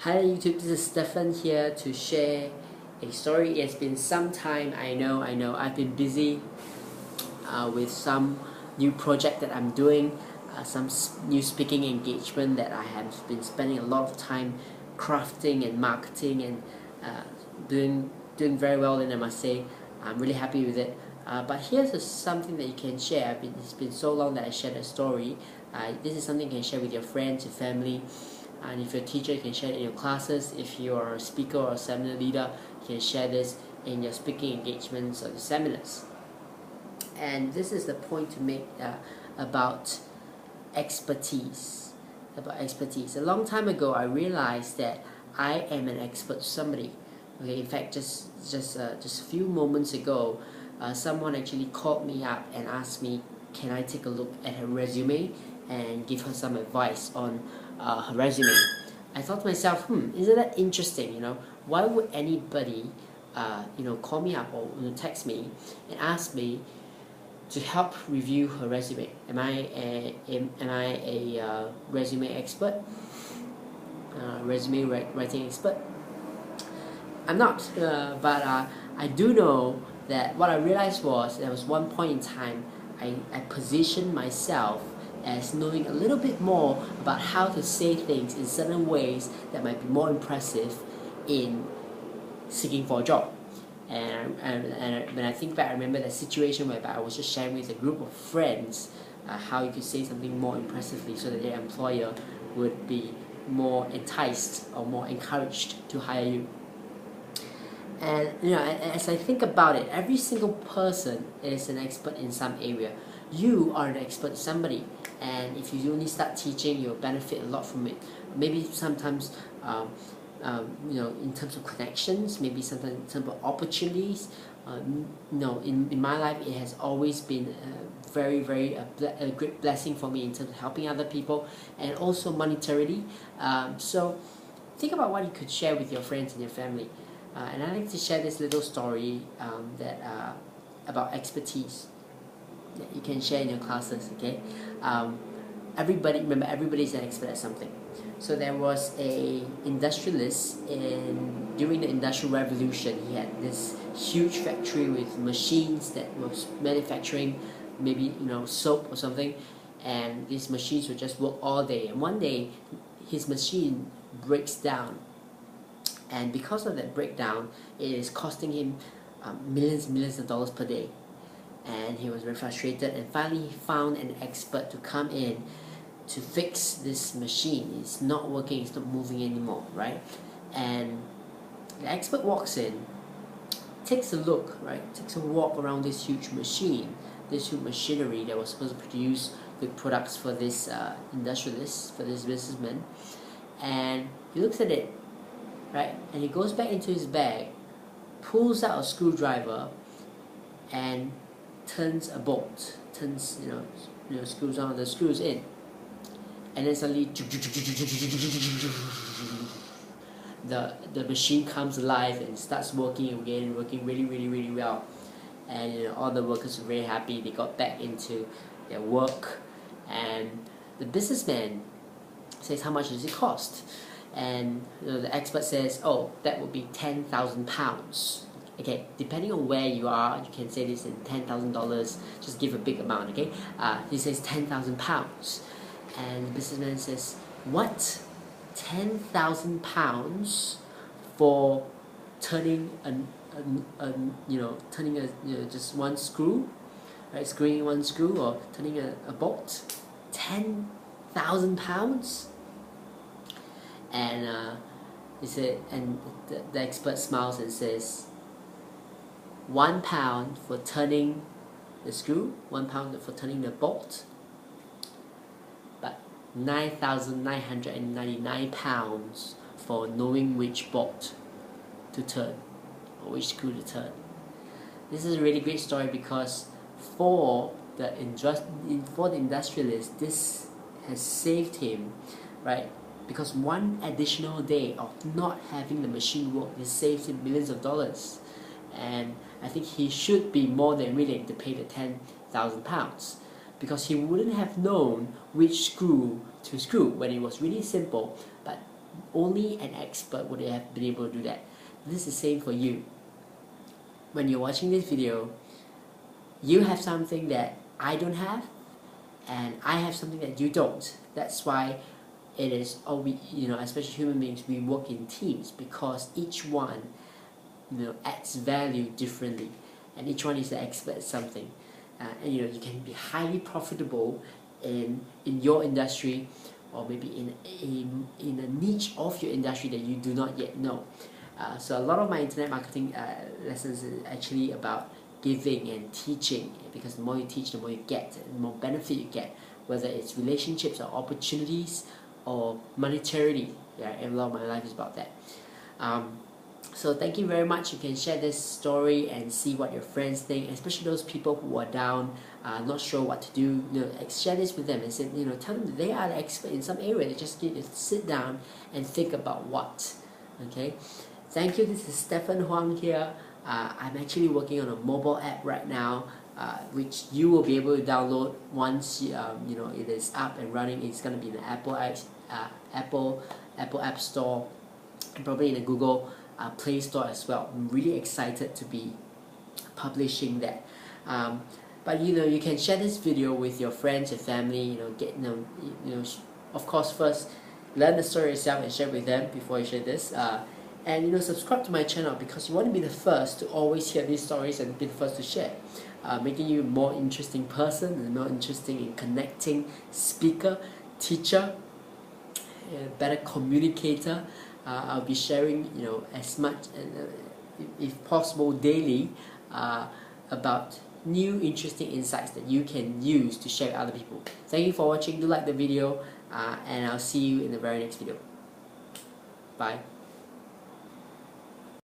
Hi YouTube, this is Stefan here to share a story. It's been some time, I know, I've been busy with some new project that I'm doing, some new speaking engagement that I have been spending a lot of time crafting and marketing and doing very well in, I must say. I'm really happy with it. But here's something that you can share. It's been so long that I shared a story. This is something you can share with your friends, your family. And if you're a teacher, you can share it in your classes. If you're a speaker or a seminar leader, you can share this in your speaking engagements or your seminars. And this is the point to make about expertise. A long time ago, I realized that I am an expert somebody. Okay, in fact, just a few moments ago, someone actually called me up and asked me, can I take a look at her resume and give her some advice on her resume. I thought to myself, isn't that interesting? Why would anybody, call me up or text me and ask me to help review her resume? Am I a resume expert? Resume writing expert? I'm not, but I do know that what I realized was there was one point in time I positioned myself as knowing a little bit more about how to say things in certain ways that might be more impressive in seeking for a job. And when I think back, I remember that situation whereby I was just sharing with a group of friends how you could say something more impressively so that their employer would be more enticed or more encouraged to hire you. And as I think about it, every single person is an expert in some area. You are an expert in somebody, and if you only start teaching, you'll benefit a lot from it. Maybe sometimes, in terms of connections, maybe sometimes in terms of opportunities. In my life, it has always been a great blessing for me in terms of helping other people, and also monetarily. So, think about what you could share with your friends and your family. And I'd like to share this little story about expertise that you can share in your classes, okay? Everybody's an expert at something. So there was a industrialist during the Industrial Revolution. He had this huge factory with machines that was manufacturing maybe soap or something, and these machines would just work all day. And one day, his machine breaks down. And because of that breakdown, it is costing him millions of dollars per day. And he was very frustrated, and finally he found an expert to come in to fix this machine. It's not working, it's not moving anymore, right? And the expert walks in, takes a look, right? Takes a walk around this huge machine, this huge machinery that was supposed to produce good products for this industrialist, for this businessman. And he looks at it, right? And he goes back into his bag, pulls out a screwdriver, and turns a bolt. Screws on the screws in, and then suddenly the machine comes alive and starts working again, working really well. And all the workers were very happy. They got back into their work, and the businessman says, how much does it cost? And the expert says, oh, that would be £10,000. Okay, depending on where you are, you can say this in $10,000. Just give a big amount. Okay, he says £10,000, and the businessman says, what? £10,000 for turning just one screw, right? Screwing one screw or turning a bolt. £10,000. And he said, and the expert smiles and says, £1 for turning the screw, £1 for turning the bolt, but £9,999 for knowing which bolt to turn or which screw to turn. This is a really great story because for the industrialist, this has saved him, right? Because one additional day of not having the machine work, this saves him millions of dollars. And I think he should be more than willing to pay the £10,000, because he wouldn't have known which screw to screw when it was really simple. But Only an expert would have been able to do that. This is the same for you. When you're watching this video, you have something that I don't have, and I have something that you don't. That's why it is, especially human beings, we work in teams, because each one, adds value differently, and each one is the expert at something. And you can be highly profitable in your industry, or maybe in a niche of your industry that you do not yet know. So a lot of my internet marketing lessons is actually about giving and teaching, because the more you teach, the more you get, the more benefit you get, whether it's relationships or opportunities or monetarily. Yeah, and a lot of my life is about that. So thank you very much. You can share this story and see what your friends think, especially those people who are down, not sure what to do. Share this with them and say, tell them that they are the expert in some area. They just need to sit down and think about what. Okay. Thank you. This is Stephen Huang here. I'm actually working on a mobile app right now, which you will be able to download once it is up and running. It's going to be in the Apple App Store, and probably in the Google Play Store as well. I'm really excited to be publishing that. But you can share this video with your friends, your family. Of course, first learn the story yourself and share with them before you share this. And subscribe to my channel, because you want to be the first to always hear these stories and be the first to share, making you a more interesting person and more interesting in connecting speaker, teacher, a better communicator. I'll be sharing as much if possible daily about new interesting insights that you can use to share with other people. Thank you for watching. Do like the video, and I'll see you in the very next video. Bye.